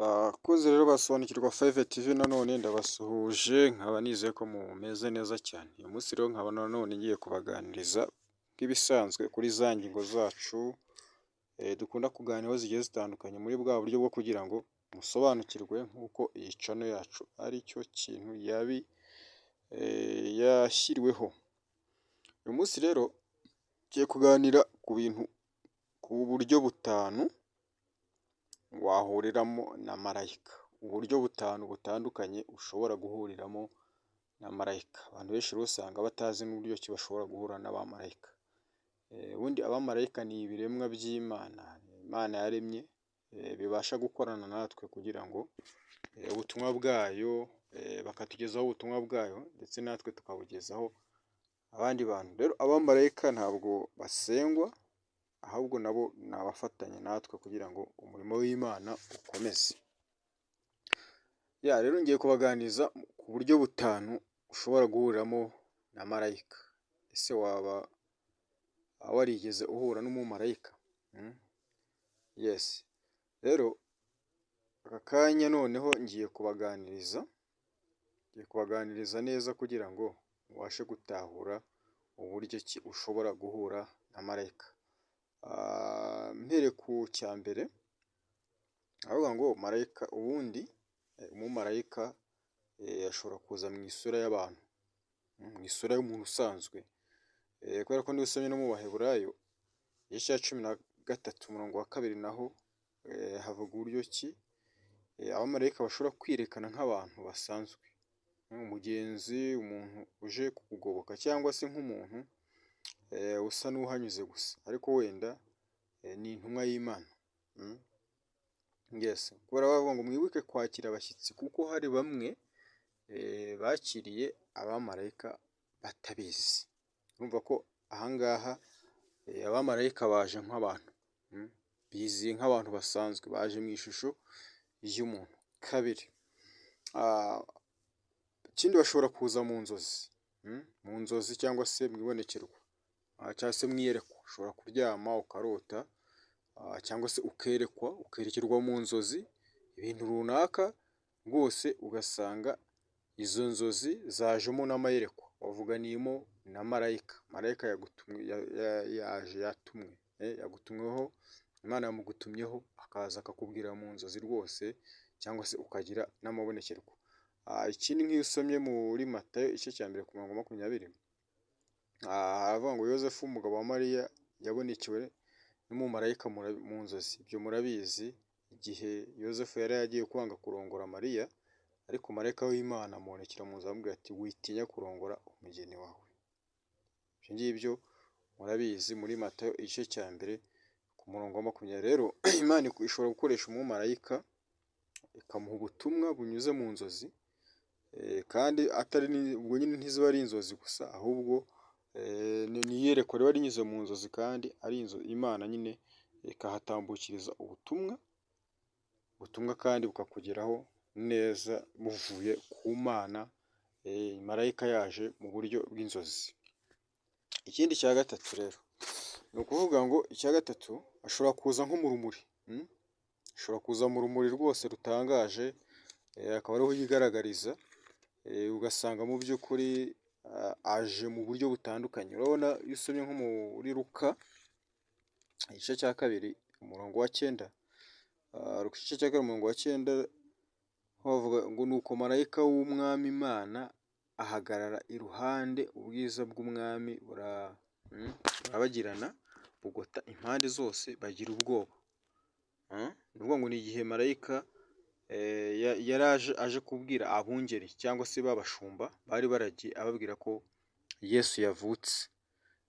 Abakozi rero basobanukirwa 5 TV nanone ndabasuhuje nkaba nizeye ko mumeze neza cyane. Uyu munsi rero nkaba nanone ngiye kubaganiriza nk'ibisanzwe kuri za ngingo zacu dukunda kuganiraho zigiye zitandukanye muri bwa buryo bwo kugira ngo musobanukirwe nk'uko iyi channel yacu ari cyo kintu yashyiriweho. Uyu munsi rero ngiye kuganira ku buryo butanu wahuriramo na marayika. Uburyo butanu butandukanye ushobora guhuriramo na marayika. Abantu benshi rero usanga batazi n'uburyo ki bashobora guhura n'abamarayika. Ubundi abamarayika ni ibiremwa by'Imana, Imana yaremye bibasha gukorana natwe kugira ngo ubutumwa bwayo bakatugezaho ubutumwa bwayo ndetse natwe tukabugezaho abandi bantu. Rero abamarayika ntabwo basengwa ahubwo nabo ni abafatanya natwe kugira ngo umurimo w'Imana ukomeze. Rero ngiye kubaganiriza ku buryo butanu ushobora guhuriramo na marayika. Ese waba warigeze uhura n'umumarayika? Yes. Rero aka kanya noneho ngiye kubaganiriza neza kugira ngo mubashe gutahura uburyo ki ushobora guhura na marayika. Mpere ku cya mbere avuga ngo marayika, ubundi umumarayika ashobora kuza mu isura y'abantu, mu isura y'umuntu usanzwe, kubera ko niba usomye no mu Baheburayo igice cya 13 umurongo wa 2 naho havuga uburyo ki abamarayika bashobora kwirekana nk'abantu basanzwe, umugenzi, umuntu uje kukugoboka cyangwa se nk'umuntu usa n'uhanyuze gusa ariko wenda ni intumwa y'Imana. Yes. Kubera bavuga ngo mwibuke kwakira abashyitsi kuko hari bamwe bakiriye abamarayika batabizi. Urumva ko ahangaha abamarayika baje nk'abantu, biziye nk'abantu basanzwe, baje mu ishusho y'umuntu. Kabiri, ikindi bashobora kuza mu nzozi cyangwa se mu ibonekerwa cyangwa se mu iyerekwa. Ushobora kuryama ukarota cyangwa se ukerekerwa mu nzozi ibintu runaka rwose ugasanga izo nzozi zajemo n'amayerekwa, wavuganiyemo na marayika. Marayika yagutumweho, Imana yamugutumyeho akaza akakubwira mu nzozi rwose cyangwa se ukagira n'amabonekerwa. Ikindi nk'iyo usomye muri Matayo igice cya 1 ku murongo wa 20 haravuga ngo Yozefu umugabo wa Mariya yabonekewe n'umumarayika mu nzozi. Ibyo murabizi, igihe Yozefu yari yagiye kwanga kurongora Mariya, ariko marayika w'Imana amubonekera mu nzozi aramubwira ati witinya kurongora umugeni wawe. Ibyo ngibyo murabizi muri Matayo igice cya 1 ku murongo wa 20. Rero Imana ishobora gukoresha umumarayika ikamuha ubutumwa bunyuze mu nzozi, kandi ubwo nyine ntiziba ari inzozi gusa, ahubwo ni iyerekwa riba rinyuze mu nzozi kandi ari Imana nyine ikahatambukiriza ubutumwa kandi bukakugeraho neza buvuye ku Mana, marayika yaje mu buryo bw'inzozi. Ikindi cya gatatu rero ni ukuvuga ngo icya gatatu ashobora kuza nko mu rumuri. Ashobora kuza mu rumuri rwose rutangaje, akaba ariho yigaragariza, ugasanga mu by'ukuri aje mu buryo butandukanye. Urabona iyo usomye nko muri Luka igice cya 2 umurongo wa 9, Luka igice cya 2 umurongo wa 9 havuga ngo nuko marayika w'umwami Imana ahagarara iruhande, ubwiza bw'umwami burabagirana bugota impande zose, bagira ubwoba. Ni ukuvuga ngo ni igihe marayika yari aje kubwira abungeri cyangwa se babashumba bari baragiye ababwira ko Yesu yavutse.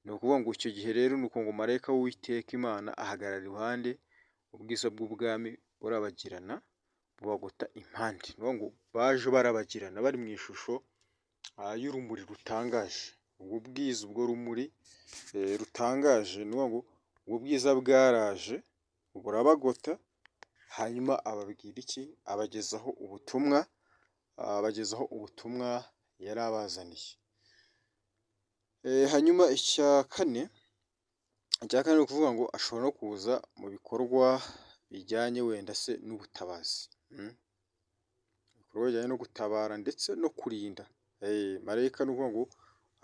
Ni ukuvuga ngo icyo gihe rero ni uko ngo marayika w'Uwiteka Imana ahagarara iruhande, ubwiza bw'ubwami burabagirana bubagota impande. Ni ukuvuga ngo baje barabagirana bari mu ishusho y'urumuri rutangaje. Ubwo bwiza, ubwo rumuri rutangaje, ni ukuvuga ngo ubwo bwiza bwaraje burabagota, hanyuma ababwira iki? Abagezaho ubutumwa yari abazaniye. Hanyuma icya kane ni ukuvuga ngo ashobora no kuza mu bikorwa bijyanye wenda se n'ubutabazi. ibikorwa bijyanye no gutabara ndetse no kurinda. Marayika ni ukuvuga ngo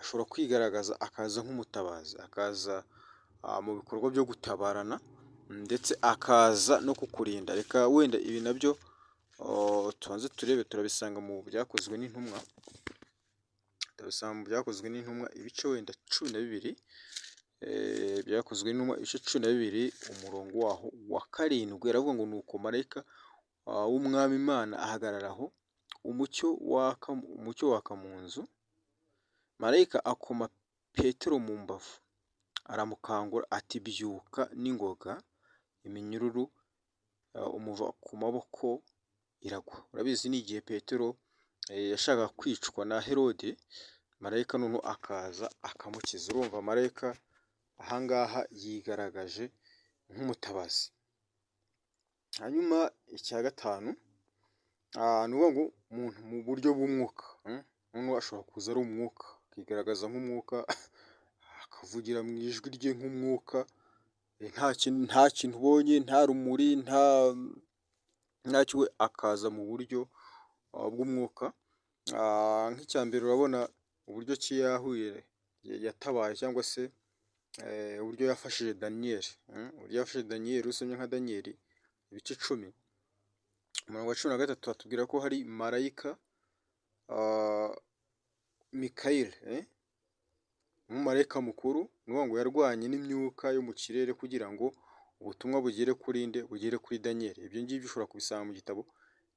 ashobora kwigaragaza akaza nk'umutabazi, akaza mu bikorwa byo gutabarana ndetse akaza no kukurinda. Reka wenda ibi nabyo tubanze turebe, turabisanga mu byakozwe n'intumwa, ibice wenda 12, byakozwe n'intumwa ibice 12 umurongo waho wa 7, aravuga ngo nuko marayika w'umwami Imana ahagarara aho, umucyo waka mu nzu, marayika akoma Petero mu mbavu, aramukangura ati byuka n'ingoga, iminyururu umuva ku maboko iragwa. Urabizi ni igihe Petero yashakaga kwicwa na Herode, marayika noneho akaza akamukiza. Urumva marayika ahangaha yigaragaje nk'umutabazi. Hanyuma icya 5, ni ukuvuga ngo umuntu mu buryo bw'umwuka, noneho ashobora kuza ari umwuka, akigaragaza nk'umwuka, akavugira mu ijwi rye nk'umwuka, nta kintu ubonye, nta rumuri, ntacyo, we akaza mu buryo bw'umwuka. Nk'icya mbere urabona uburyo ki yatabaye cyangwa se uburyo yafashije Daniyeli, usomye nka Daniyeli ibice 10, umurongo wa 13 hatubwira ko hari marayika Mikayeli, umumarayika mukuru, ni ukuvuga ngo yarwanye n'imyuka yo mu kirere kugira ngo ubutumwa bugere kuri Daniyeli. Ibyo ngibyo ushobora kubisanga mu gitabo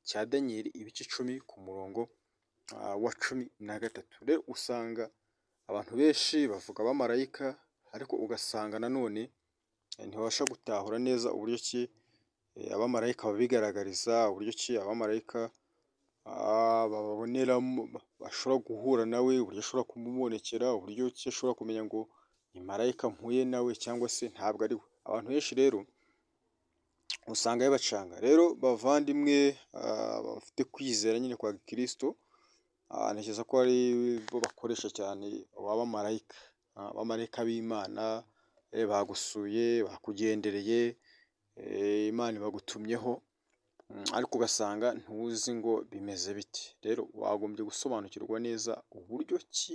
cya Daniyeli ibice 10 ku murongo wa 13. Rero usanga abantu benshi bavuga abamarayika, ariko ugasanga nanone ntibabasha gutahura neza uburyo ki abamarayika babigaragariza, uburyo ki abamarayika bababoneramo, bashobora guhura nawe, uburyo ashobora kumubonekera, uburyo ki ashobora kumenya ngo ni marayika mpuye nawe cyangwa se ntabwo ari we. Abantu benshi rero usanga bibacanga. Rero bavandimwe bafite kwizera nyine kwa Kristo, ntekereza ko ari bo bakoresha cyane abamarayika b'Imana, bagusuye, bakugendereye, Imana ibagutumyeho, ariko ugasanga ntuzi ngo bimeze bite. Rero wagombye gusobanukirwa neza uburyo ki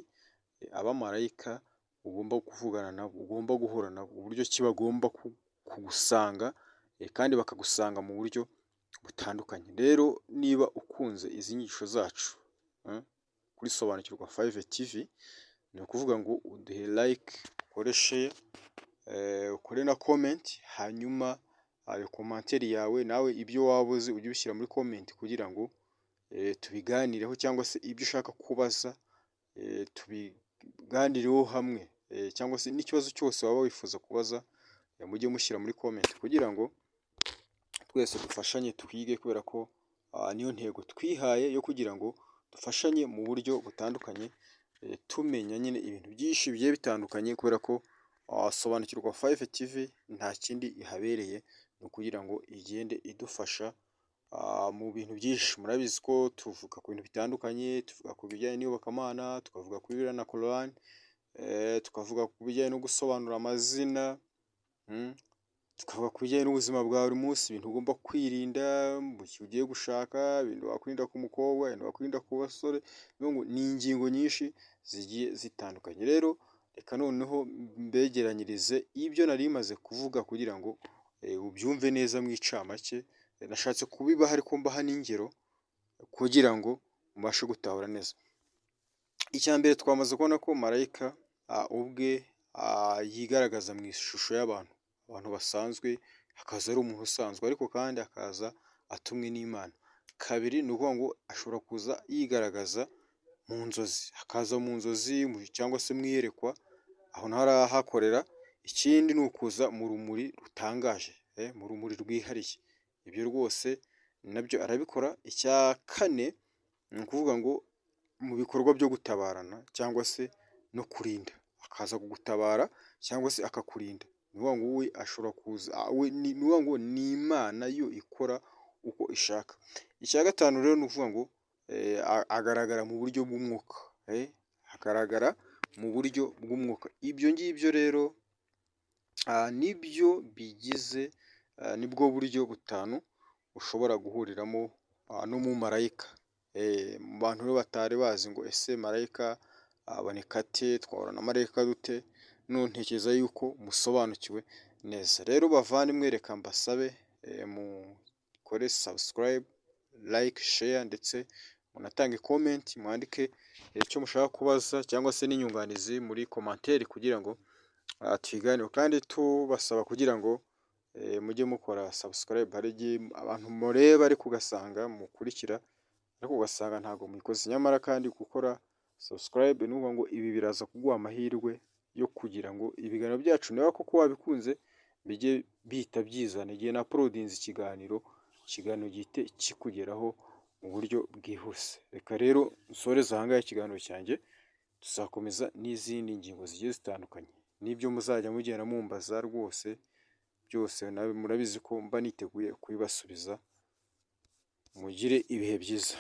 abamarayika ugomba kuvugana nabo, ugomba guhura nabo, uburyo ki bagomba kugusanga, kandi bakagusanga mu buryo butandukanye. Rero niba ukunze izi nyigisho zacu kuri Sobanukirwa 5 TV, ni ukuvuga ngo uduhe like, ukore share, ukore na comment, hanyuma ayo komanteri yawe nawe ibyo waba uzi ujye ubishyira muri comment kugira ngo tubiganireho, cyangwa se ibyo ushaka kubaza tubiganireho hamwe, cyangwa se n'ikibazo cyose waba wifuza kubaza mujye mushyira muri comment kugira ngo twese dufashanye twige, kubera ko niyo ntego twihaye yo kugira ngo dufashanye mu buryo butandukanye, tumenya nyine ibintu byinshi bigiye bitandukanye, kubera ko Sobanukirwa 5 TV nta kindi ihabereye, ni ukugira ngo igende idufasha mu bintu byinshi. Murabizi ko tuvuga ku bintu bitandukanye, tuvuga ku bijyanye n'iyobokamana, tukavuga ku Bibiliya na Korani, tukavuga ku bijyanye no gusobanura amazina, tukavuga ku bijyanye n'ubuzima bwa buri munsi, ibintu ugomba kwirinda mu gihe ugiye gushaka, ibintu wakwirinda ku mukobwa, ibintu wakwirinda ku basore, ni ingingo nyinshi zigiye zitandukanye. Rero reka noneho mbegeranyirize ibyo nari maze kuvuga kugira ngo ubyumve neza mu icamake. Nashatse kubibaha ariko mbaha n'ingero kugira ngo mubashe gutahura neza. Icya mbere twamaze kubona ko marayika ubwe yigaragaza mu ishusho y'abantu basanzwe, akaza ari umuntu usanzwe, ariko kandi akaza atumwe n'Imana. Kabiri ni ukuvuga ngo ashobora kuza yigaragaza mu nzozi, akaza mu nzozi cyangwa se mu iyerekwa, aho naho arahakorera. Ikindi ni ukuza mu rumuri rutangaje, mu rumuri rwihariye, ibyo rwose nabyo arabikora. Icya kane ni ukuvuga ngo mu bikorwa byo gutabarana cyangwa se no kurinda, akaza kugutabara cyangwa se akakurinda. Ni ukuvuga ngo we ashobora kuza, ni ukuvuga ngo ni Imana yo ikora uko ishaka. Icya gatanu rero ni ukuvuga ngo agaragara mu buryo bw'umwuka, agaragara mu buryo bw'umwuka. Ibyo ngibyo rero nibyo bigize, nibwo buryo butanu ushobora guhuriramo n'umumarayika. Mu bantu rero batari bazi ngo ese marayika aboneka ate, twahura na marayika dute, none ntekereza yuko musobanukiwe neza. Rero bavandimwe reka mbasabe mukore subscribe, like, share ndetse munatange comment, mwandike icyo mushaka kubaza cyangwa se n'inyunganizi muri commentaire kugira ngo tuyiganeho, kandi tubasaba kugira ngo mujye mukora subscribe. Hari igihe abantu mureba ariko ugasanga mukurikira ariko ugasanga ntabwo muyikoze, nyamara kandi gukora subscribe ni ukuvuga ngo ibi biraza kuguha amahirwe yo kugira ngo ibiganiro byacu niba koko wabikunze bijye bihita byizana igihe na uploadinze ikiganiro gihite kikugeraho mu buryo bwihuse. Reka rero nsoreze aha ngaha ikiganiro cyanjye, tuzakomeza n'izindi ngingo zigiye zitandukanye n'ibyo muzajya mugenda mumbaza rwose byose murabizi ko mba niteguye kubibasubiza. Mugire ibihe byiza.